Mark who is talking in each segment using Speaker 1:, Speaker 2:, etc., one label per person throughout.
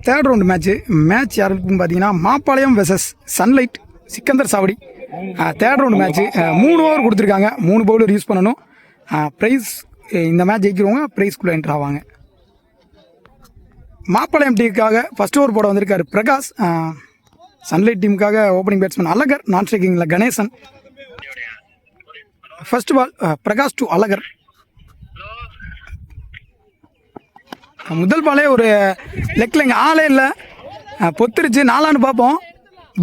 Speaker 1: Third round match யாருக்குன்னு பார்த்தீங்கன்னா Mappalayam versus sunlight Sikandar சாவடி. தேர்ட் ரவுண்டு மேட்ச்சு 3 ஓவர் கொடுத்துருக்காங்க. 3 பவுலர் யூஸ் பண்ணணும். ப்ரைஸ் இந்த மேட்ச் ஜெயிக்கிறவங்க ப்ரைஸ்குள்ளே என்ட்ரு ஆவாங்க. மாப்பாளையம் டீமுக்காக ஃபர்ஸ்ட் ஓவர் போட வந்திருக்காரு பிரகாஷ். சன்லைட் டீமுக்காக ஓப்பனிங் பேட்ஸ்மேன் அழகர். நான் ஸ்ட்ரைக்கிங்கில் Ganesan. First ball Prakash to Azhagar. முதல் பாலே ஒரு லெக்கில் இங்கே ஆளே இல்லை, பொத்துருச்சு. 4 பார்ப்போம்.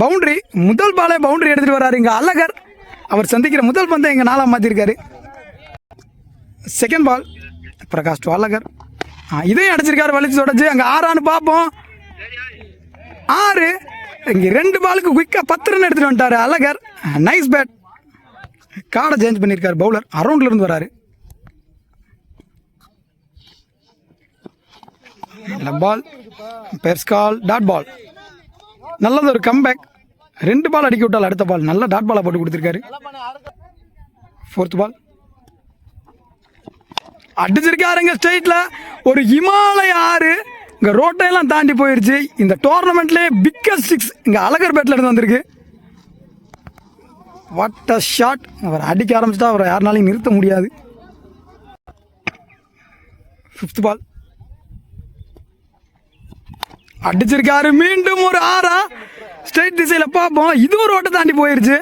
Speaker 1: பவுண்ட்ரி, முதல் பாலே பவுண்ட்ரி எடுத்துகிட்டு வர்றாரு இங்கே அழகர். அவர் சந்திக்கிற முதல் பந்தை இங்கே 4 மாற்றிருக்காரு. Second ball Prakash to Azhagar. இதையும் அடிச்சிருக்காரு, வலிச்சு உடச்சு. அங்கே 6 பார்ப்போம். 6 இங்கே 2 பாலுக்கு குயிக்காக 10 ரன் எடுத்துகிட்டு வந்துட்டார் அழகர். Nice bat. கார்டை சேஞ்ச் பண்ணியிருக்காரு பவுலர். அரௌண்ட்லேருந்து வராரு. பால் பெர்ஸ்கால் டாட் பால். நல்லது ஒரு கம்பேக். 2 பால் அடிக்க விட்டால் அடுத்த பால் நல்ல டாட் பாலை போட்டு கொடுத்துருக்காரு. ஃபோர்த் பால் அடிச்சிருக்காருங்க ஸ்ட்ரைட்டில். ஒரு இமாலய 6 இங்கே ரோட்டையெல்லாம் தாண்டி போயிடுச்சு. இந்த டோர்னமெண்ட்லேயே பிக்கஸ்ட் 6 இங்கே அழகர் பேட்டில் இருந்து வந்திருக்கு. What a shot. அவர் அடிக்க ஆரம்பிச்சிட்டா அவரை யாருனாலையும் நிறுத்த முடியாது. ஃபிஃப்த் பால் அடிச்சிருக்காரு. மீண்டும் ஒரு 6 ஸ்ட்ரைட் திசையில் பார்ப்போம். இதுவும் ரோட்டை தாண்டி போயிருச்சு.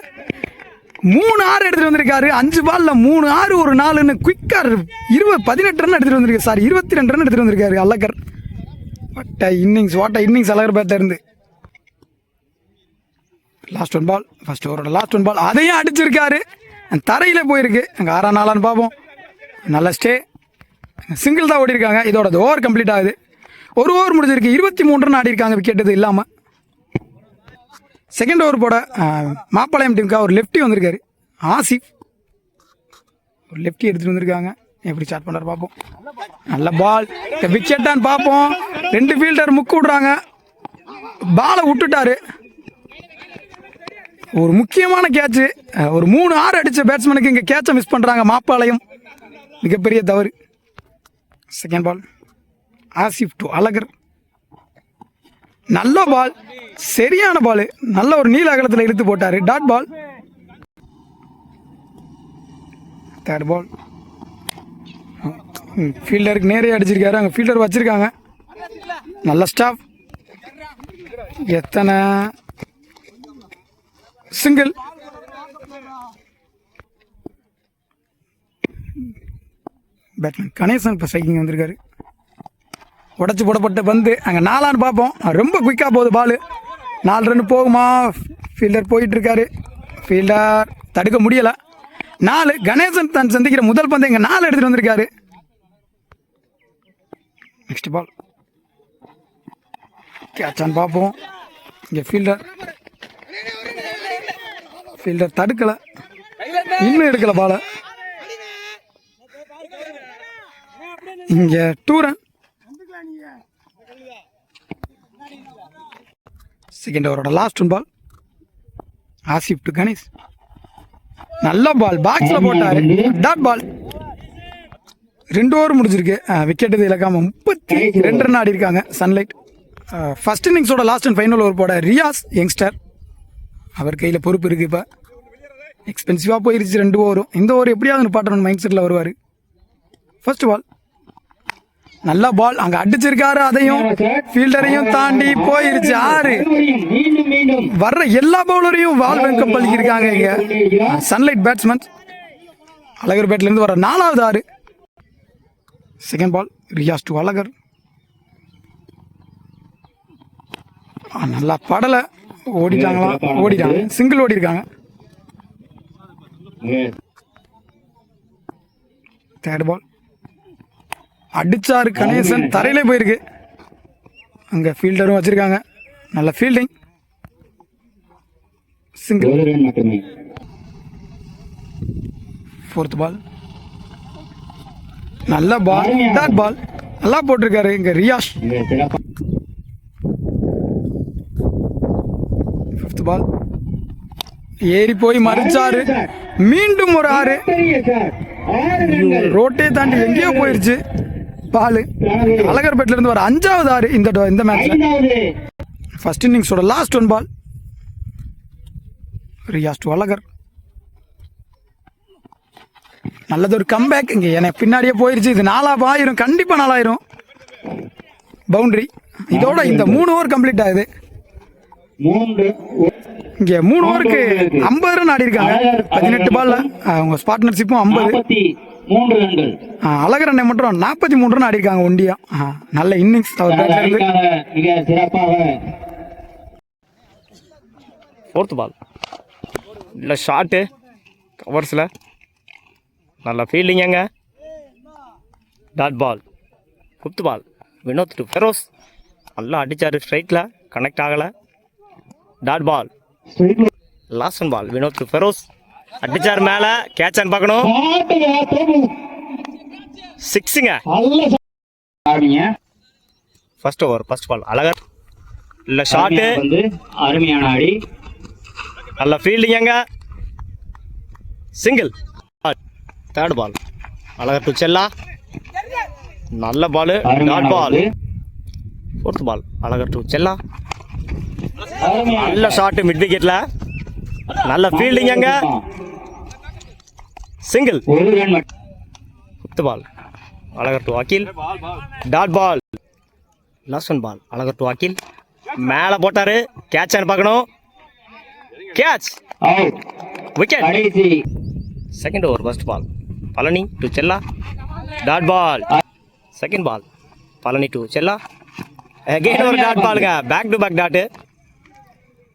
Speaker 1: 3 6 எடுத்துகிட்டு வந்திருக்காரு. 5 பாலில் 3 6 ஒரு 4ன்னு குயிக்காக 18 ரன் எடுத்துகிட்டு வந்திருக்காரு. சாரி 22 ரன் எடுத்துகிட்டு வந்திருக்காரு அழகர். வாட் இன்னிங்ஸ் அழகர் பேட்டில் இருந்து. லாஸ்ட் 1 பால், ஃபர்ஸ்ட் ஓவரோட லாஸ்ட் 1 பால். அதையும் அடிச்சிருக்காரு. தரையில் போயிருக்கு. அங்கே 6 4 பார்ப்போம். நல்ல ஸ்டே. சிங்கிள் தான் ஓடிருக்காங்க. இதோட ஓவர் கம்ப்ளீட் ஆகுது. ஒரு ஓவர் முடிஞ்சிருக்கு. 23 ரன் ஆடி இருக்காங்க விக்கெட் இது இல்லாமல். செகண்ட் ஓவர் போட மாப்பாளையம் டீமுக்காக ஒரு லெஃப்டி வந்திருக்காரு ஆசிஃப். ஒரு லெஃப்டி எடுத்துகிட்டு வந்திருக்காங்க. எப்படி ஸ்டார்ட் பண்ணுறாரு பார்ப்போம். நல்ல பால். விக்கெட்டான்னு பார்ப்போம். 2 ஃபீல்டர் முக்கு விடுறாங்க. பாலை விட்டுட்டாரு. ஒரு முக்கியமான கேட்சு. ஒரு 3 6 அடித்த பேட்ஸ்மேனுக்கு இங்கே கேட்சை மிஸ் பண்ணுறாங்க மாப்பாளையம். மிகப்பெரிய தவறு. Second ball Asif to Azhagar. நல்ல பால், சரியான பால். நல்ல ஒரு நீல அகலத்தில் இழுத்து போட்டார். டாட் பால். தேர்ட் பால் ஃபீல்டருக்கு நேரே அடிச்சிருக்காரு. அங்கே ஃபீல்டர் வச்சிருக்காங்க. நல்ல ஸ்டாப். எத்தனை சிங்கிள். பேட்ஸ்மேன் கணேசன் இப்போ ஸ்ட்ரைக்கிங் வந்திருக்காரு. உடச்சி போடப்பட்ட பந்து அங்கே 4 பார்ப்போம். ரொம்ப குயிக்காக போகுது பால். 4 ரன் போகுமா? ஃபீல்டர் போயிட்டுருக்காரு. ஃபீல்டர் தடுக்க முடியலை. 4 கணேசன் தான் சந்திக்கிற முதல் பந்து இங்கே 4 எடுத்துகிட்டு வந்திருக்காரு. நெக்ஸ்ட் பால் கேட்சான்னு பார்ப்போம். இங்கே ஃபீல்டர் தடுக்கலை. இன்னும் எடுக்கலை பாலை. இங்கே 2 ரன். செகண்ட் ஓவரோட last 1 ball Asif to Ganesh. நல்ல பால், பாக்ஸில் போட்டார். Dot ball. 2 ஓவர் முடிஞ்சிருக்கு. விக்கெட் இது இழக்காமல் 32 ரன் ஆடி இருக்காங்க சன்லைட். ஃபர்ஸ்ட் இன்னிங்ஸோட லாஸ்ட் அண்ட் ஃபைனல் ஓவர் போட ரியாஸ் யங்ஸ்டர். அவர் கையில் பொறுப்பு இருக்குது. இப்போ எக்ஸ்பென்சிவாக போயிருச்சு 2 ஓவரும். இந்த ஓவர் எப்படியாவது நிப்பாட்டணும் மைண்ட் செட்டில் வருவார். ஃபர்ஸ்ட் பால் நல்ல பால். அங்கே அடிச்சிருக்காரு. அதையும் ஃபீல்டரையும் தாண்டி போயிருச்சு. 6 வர்ற எல்லா பவுலரையும் வால் வெங்கம் பள்ளிக்கிருக்காங்க இங்கே சன்லைட் பேட்ஸ்மேன். அழகர் பேட்லேருந்து வர 4வது 6. Second ball Riyaz to Azhagar. நல்லா படலை. ஓடிட்டாங்க. சிங்கிள் ஓடிருக்காங்க. தேர்ட் பால் அடிச்சாரு கணேசன். தரையிலே போயிருக்கு. அங்கே ஃபீல்டரும் வச்சிருக்காங்க. நல்ல ஃபீல்டிங். சிங்கிள். ஃபோர்த் பால் நல்ல பால். டாட் பால். நல்லா போட்டிருக்காரு இங்கே ரியாஷ். ஃபிஃப்த் பால் ஏறி போய் மறிச்சாரு. மீண்டும் ஒரு 6. ரோட்டே தாண்டி எங்கேயோ போயிருச்சு. பால். அழகர்பேட்டில இருந்து வர 5வது 6 இந்த மேட்ச்ல. ஃபர்ஸ்ட் இன்னிங்ஸோட last 1 ball. Riyaz to Azhagar. நல்லது ஒரு கம்பேக். இங்கே எனக்கு பின்னாடியே போயிருச்சு. இது 4 ஆயிரும், கண்டிப்பாக 4 ஆயிரும். பவுண்டரி. இதோட இந்த 3 ஓவர் கம்ப்ளீட் ஆகுது. இங்கே 3 ஓவருக்கு 50 ரன் ஆடி இருக்காங்க. 18 பால்ல அவங்க பார்ட்னர்ஷிப்பும் 50. அழகர் அண்ணன் மட்டும் 43 ரன் ஆடி இருக்காங்க ஒண்டியா. நல்ல இன்னிங்ஸ் அவர் பேட்ல இருந்து.
Speaker 2: 4th பால். இல்லை ஷாட்டு கவர்ஸில் நல்ல ஃபீல்டிங்க. Dot ball. 5th ball. Vinod to Feroz. நல்லா அடித்தார், ஸ்ட்ரைட்டில் கனெக்ட் ஆகலை. Dot ball. Last 1 ball. Vinod to Feroz அடித்தார், மேலே கேட்சான்னு பார்க்கணும். 6ங்க. First over first ball. Azhagar. இல்லை ஷாட்டு
Speaker 3: அருமையான ஆடி.
Speaker 2: நல்ல ஃபீல்டிங்க. Single. 3rd ball. Azhagar to Chella. நல்ல ball. Dot ball. 4th ball. Azhagar to Chella. நல்ல ஷாட்டு மிட் விக்கெட்ல. நல்ல ஃபீல்டிங்க. Single. 5th ball. Azhagar to Akil. Dot ball. Last 1 ball. Azhagar to Akil. மேலே போட்டாரு, கேட்சான்னு பார்க்கணும். Catch. Wicket. Second over first ball. Palani to Chella. Dot ball. Second ball. Palani to Chella. Again ஒரு டாட் பாலுங்க. Back to back dot.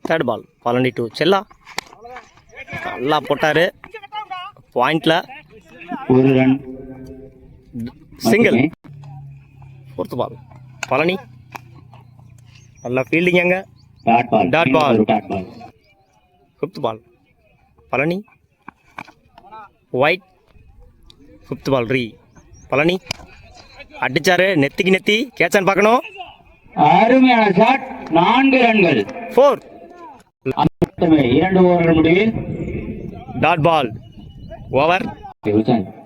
Speaker 2: 3rd ball. Palani to Chella. நல்லா போட்டாரு பாயிண்ட்ல.
Speaker 3: 1 run.
Speaker 2: Single. 4th ball. Palani. நல்லா ஃபீல்டிங்க. Dot ball. 5th ball. Palani. Wide. 5th ball. Palani அடிச்சாரு, நெத்திக்கு நெத்தி கேட்சான்னு பார்க்கணும்.
Speaker 3: அருமையான ஷாட். 4 ரன்கள்.
Speaker 2: 4.
Speaker 3: 2 ஓவர்கள் முடிவில்
Speaker 2: dot ball. Over.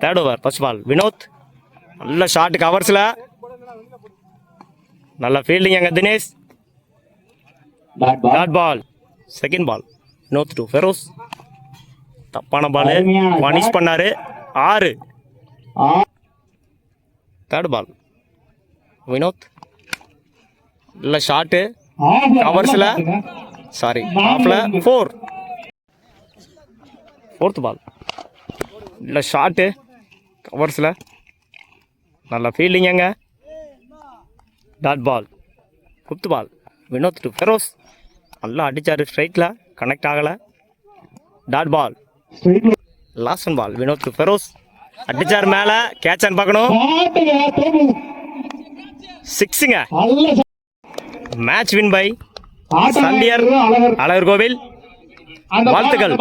Speaker 2: 3rd over first ball. Vinod. நல்ல ஷாட் கவர்ஸில். நல்ல ஃபீல்டிங்க Dinesh. Dot ball. Second ball. Vinod to Feroz. தப்பான பால் பனிஷ் பண்ணாரு. 6. 3rd பால். வினோத். நல்ல ஷாட்டு கவர்ஸில். சாரி ஆஃப்ல. 4. 4th பால். நல்ல ஷாட்டு கவர்ஸில். நல்ல ஃபீல்டிங்க. Dot ball. 5th ball. Vinod to Feroz. நல்லா அடித்தார், ஸ்ட்ரைட்டில் கனெக்ட் ஆகலை. Dot ball. Last 1 ball. Vinod to Feroz அடிச்சார், மேலே கேட்சான்னு பார்க்கணும். 6ங்க. Match win by Sandiyar Azhagar Kovil. வாழ்த்துக்கள்.